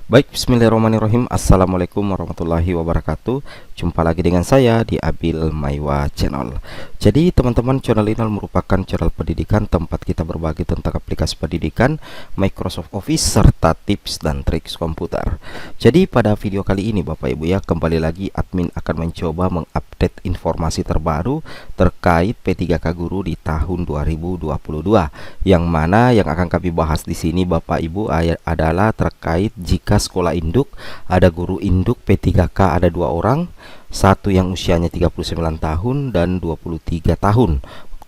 Baik, bismillahirrahmanirrahim. Assalamualaikum warahmatullahi wabarakatuh. Jumpa lagi dengan saya di Abil Maiwa Channel. Jadi teman-teman, channel ini merupakan channel pendidikan tempat kita berbagi tentang aplikasi pendidikan, Microsoft Office, serta tips dan trik komputer. Jadi pada video kali ini Bapak Ibu ya, kembali lagi admin akan mencoba mengupdate informasi terbaru terkait P3K Guru di tahun 2022. Yang mana yang akan kami bahas di sini Bapak Ibu adalah terkait jika sekolah induk ada guru induk P3K ada 2 orang, satu yang usianya 39 tahun dan 23 tahun.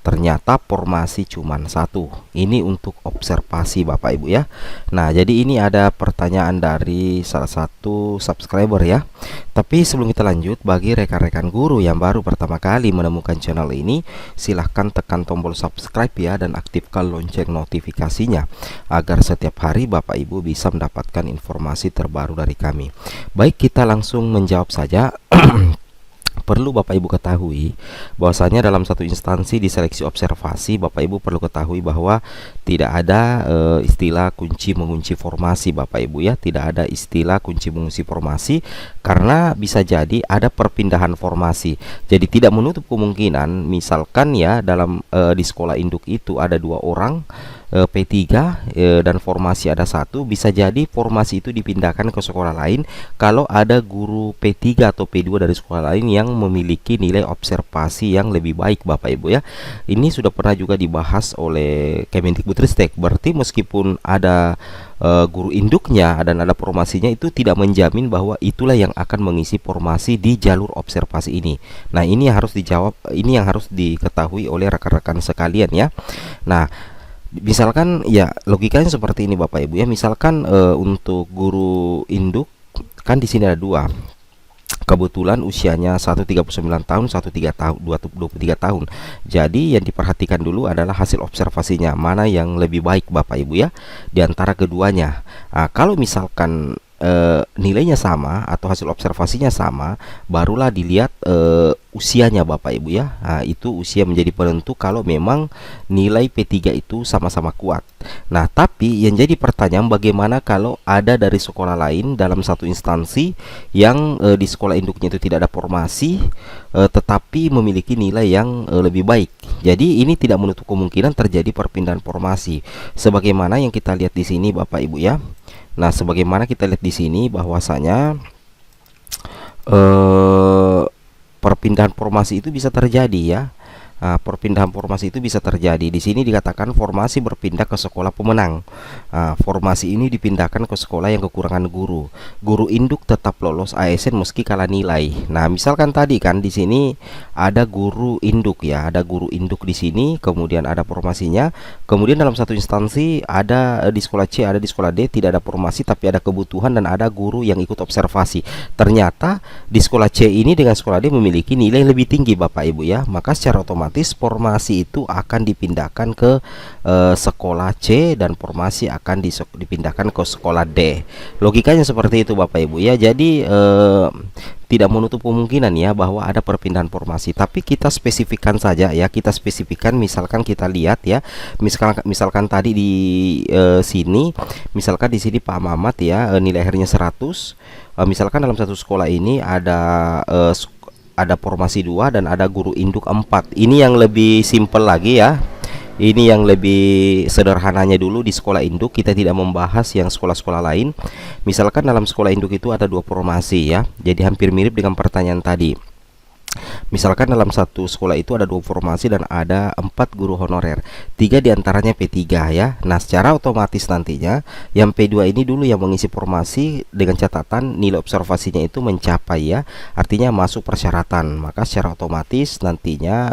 Ternyata formasi cuman satu. Ini untuk observasi Bapak Ibu ya. Nah, jadi ini ada pertanyaan dari salah satu subscriber ya. Tapi sebelum kita lanjut, bagi rekan-rekan guru yang baru pertama kali menemukan channel ini, silahkan tekan tombol subscribe ya dan aktifkan lonceng notifikasinya agar setiap hari Bapak Ibu bisa mendapatkan informasi terbaru dari kami. Baik, kita langsung menjawab saja. Perlu Bapak Ibu ketahui bahwasanya dalam satu instansi di seleksi observasi, Bapak Ibu perlu ketahui bahwa tidak ada istilah kunci mengunci formasi Bapak Ibu ya. Tidak ada istilah kunci mengunci formasi karena bisa jadi ada perpindahan formasi. Jadi tidak menutup kemungkinan misalkan ya dalam di sekolah induk itu ada 2 orang P3 dan formasi ada satu, bisa jadi formasi itu dipindahkan ke sekolah lain kalau ada guru P3 atau P2 dari sekolah lain yang memiliki nilai observasi yang lebih baik Bapak Ibu ya. Ini sudah pernah juga dibahas oleh Kemendikbudristek. Berarti meskipun ada guru induknya dan ada formasinya, itu tidak menjamin bahwa itulah yang akan mengisi formasi di jalur observasi ini. Nah, ini yang harus dijawab, ini yang harus diketahui oleh rekan-rekan sekalian ya. Nah, misalkan ya logikanya seperti ini Bapak Ibu ya. Misalkan untuk guru induk kan di sini ada 2. Kebetulan usianya satu 39 tahun, satu 23 tahun. Jadi yang diperhatikan dulu adalah hasil observasinya, mana yang lebih baik Bapak Ibu ya di antara keduanya. Kalau misalkan nilainya sama atau hasil observasinya sama, barulah dilihat usianya Bapak Ibu ya. Itu usia menjadi penentu kalau memang nilai P3 itu sama-sama kuat. Nah, tapi yang jadi pertanyaan, bagaimana kalau ada dari sekolah lain dalam satu instansi yang di sekolah induknya itu tidak ada formasi tetapi memiliki nilai yang lebih baik. Jadi ini tidak menutup kemungkinan terjadi perpindahan formasi sebagaimana yang kita lihat di sini Bapak Ibu ya. Nah, sebagaimana kita lihat di sini bahwasanya perpindahan formasi itu bisa terjadi ya. Perpindahan formasi itu bisa terjadi. Di sini dikatakan formasi berpindah ke sekolah pemenang. Formasi ini dipindahkan ke sekolah yang kekurangan guru. Guru induk tetap lolos ASN meski kalah nilai. Nah, misalkan tadi kan di sini ada guru induk ya, ada guru induk di sini, kemudian ada formasinya. Kemudian dalam satu instansi ada di sekolah C, ada di sekolah D tidak ada formasi tapi ada kebutuhan dan ada guru yang ikut observasi. Ternyata di sekolah C ini dengan sekolah D memiliki nilai lebih tinggi Bapak Ibu ya. Maka secara otomatis formasi itu akan dipindahkan ke sekolah C dan formasi akan dipindahkan ke sekolah D. Logikanya seperti itu Bapak Ibu ya. Jadi tidak menutup kemungkinan ya bahwa ada perpindahan formasi, tapi kita spesifikkan saja ya. Kita spesifikkan, misalkan kita lihat ya, misalkan tadi di sini, misalkan di sini Pak Mamat ya, nilai akhirnya 100. Misalkan dalam satu sekolah ini ada formasi 2 dan ada guru induk 4. Ini yang lebih simple lagi ya. Ini yang lebih sederhananya dulu di sekolah induk. Kita tidak membahas yang sekolah-sekolah lain. Misalkan dalam sekolah induk itu ada 2 formasi ya. Jadi hampir mirip dengan pertanyaan tadi. Misalkan dalam satu sekolah itu ada 2 formasi dan ada 4 guru honorer, 3 diantaranya P3 ya. Nah, secara otomatis nantinya yang P2 ini dulu yang mengisi formasi dengan catatan nilai observasinya itu mencapai ya, artinya masuk persyaratan. Maka secara otomatis nantinya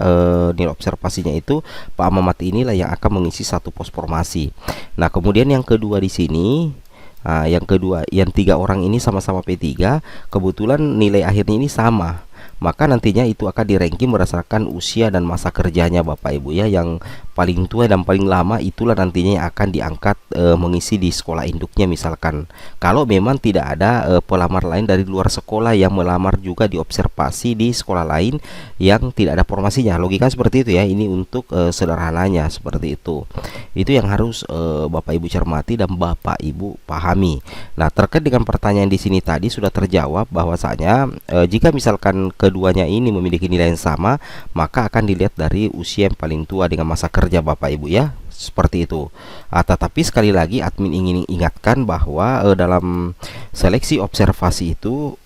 nilai observasinya itu Pak Mamat inilah yang akan mengisi satu pos formasi. Nah, kemudian yang kedua di sini, yang kedua, yang 3 orang ini sama-sama P3, kebetulan nilai akhirnya ini sama. Maka nantinya itu akan di-ranking berdasarkan usia dan masa kerjanya Bapak Ibu ya. Yang paling tua dan paling lama itulah nantinya yang akan diangkat mengisi di sekolah induknya. Misalkan kalau memang tidak ada pelamar lain dari luar sekolah yang melamar juga diobservasi di sekolah lain yang tidak ada formasinya. Logika seperti itu ya. Ini untuk sederhananya seperti itu. Itu yang harus Bapak Ibu cermati dan Bapak Ibu pahami. Nah, terkait dengan pertanyaan di sini tadi sudah terjawab bahwasanya jika misalkan keduanya ini memiliki nilai yang sama, maka akan dilihat dari usia yang paling tua dengan masa kerja Bapak Ibu ya. Seperti itu. Tetapi sekali lagi admin ingin ingatkan bahwa dalam seleksi observasi itu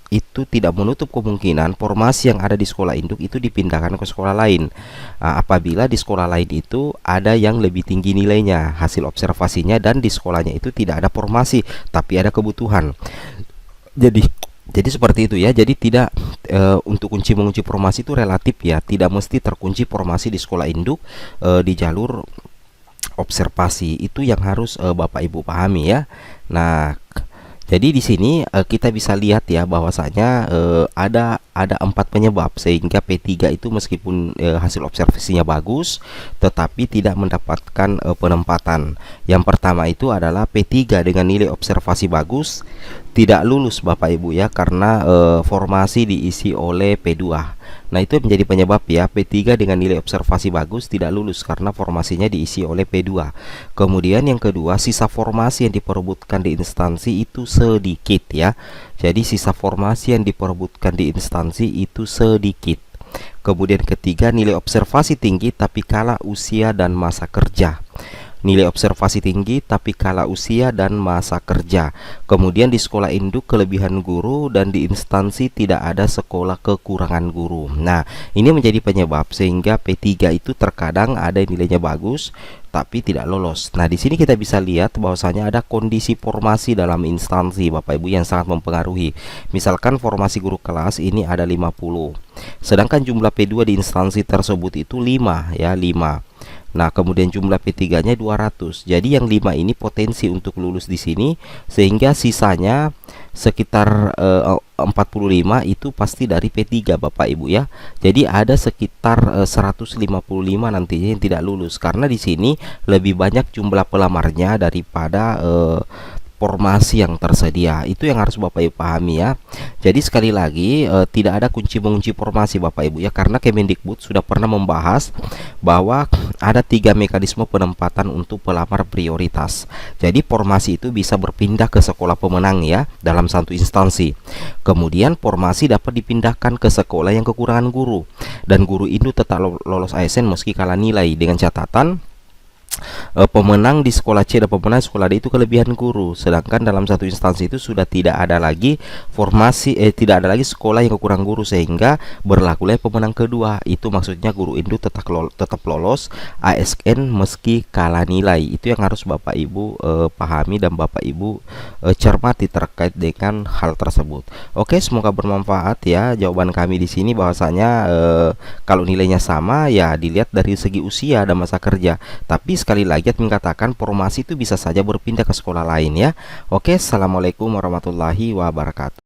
tidak menutup kemungkinan formasi yang ada di sekolah induk itu dipindahkan ke sekolah lain. Apabila di sekolah lain itu ada yang lebih tinggi nilainya hasil observasinya dan di sekolahnya itu tidak ada formasi tapi ada kebutuhan. Jadi seperti itu ya. Jadi tidak untuk kunci mengunci formasi itu relatif ya. Tidak mesti terkunci formasi di sekolah induk di jalur observasi. Itu yang harus Bapak Ibu pahami ya. Nah, jadi di sini kita bisa lihat ya bahwasanya ada 4 penyebab sehingga P3 itu meskipun hasil observasinya bagus tetapi tidak mendapatkan penempatan. Yang pertama itu adalah P3 dengan nilai observasi bagus tidak lulus Bapak Ibu ya, karena formasi diisi oleh P2. Nah, itu menjadi penyebab ya, P3 dengan nilai observasi bagus tidak lulus karena formasinya diisi oleh P2. Kemudian yang kedua, sisa formasi yang diperebutkan di instansi itu sedikit ya. Jadi sisa formasi yang diperebutkan di instansi itu sedikit. Kemudian ketiga, nilai observasi tinggi tapi kalah usia dan masa kerja. Nilai observasi tinggi tapi kalah usia dan masa kerja. Kemudian di sekolah induk kelebihan guru dan di instansi tidak ada sekolah kekurangan guru. Nah, ini menjadi penyebab sehingga P3 itu terkadang ada nilainya bagus tapi tidak lolos. Nah, di sini kita bisa lihat bahwasanya ada kondisi formasi dalam instansi Bapak Ibu yang sangat mempengaruhi. Misalkan formasi guru kelas ini ada 50. Sedangkan jumlah P2 di instansi tersebut itu 5 ya, 5. Nah, kemudian jumlah P3-nya 200. Jadi yang 5 ini potensi untuk lulus di sini sehingga sisanya sekitar 45 itu pasti dari P3 Bapak Ibu ya. Jadi ada sekitar 155 nantinya yang tidak lulus karena di sini lebih banyak jumlah pelamarnya daripada formasi yang tersedia. Itu yang harus Bapak Ibu pahami ya. Jadi sekali lagi tidak ada kunci mengunci formasi Bapak Ibu ya, karena Kemendikbud sudah pernah membahas bahwa ada 3 mekanisme penempatan untuk pelamar prioritas. Jadi formasi itu bisa berpindah ke sekolah pemenang ya dalam satu instansi. Kemudian formasi dapat dipindahkan ke sekolah yang kekurangan guru dan guru itu tetap lolos ASN meski kalah nilai dengan catatan pemenang di sekolah C dan pemenang sekolah D itu kelebihan guru. Sedangkan dalam satu instansi itu sudah tidak ada lagi formasi tidak ada lagi sekolah yang kekurangan guru sehingga berlakulah pemenang kedua. Itu maksudnya guru induk tetap lolos ASN meski kalah nilai. Itu yang harus Bapak Ibu pahami dan Bapak Ibu cermati terkait dengan hal tersebut. Oke, semoga bermanfaat ya jawaban kami di sini bahwasanya kalau nilainya sama ya dilihat dari segi usia dan masa kerja. Tapi sekali lagi mengatakan formasi itu bisa saja berpindah ke sekolah lain ya. Oke, assalamualaikum warahmatullahi wabarakatuh.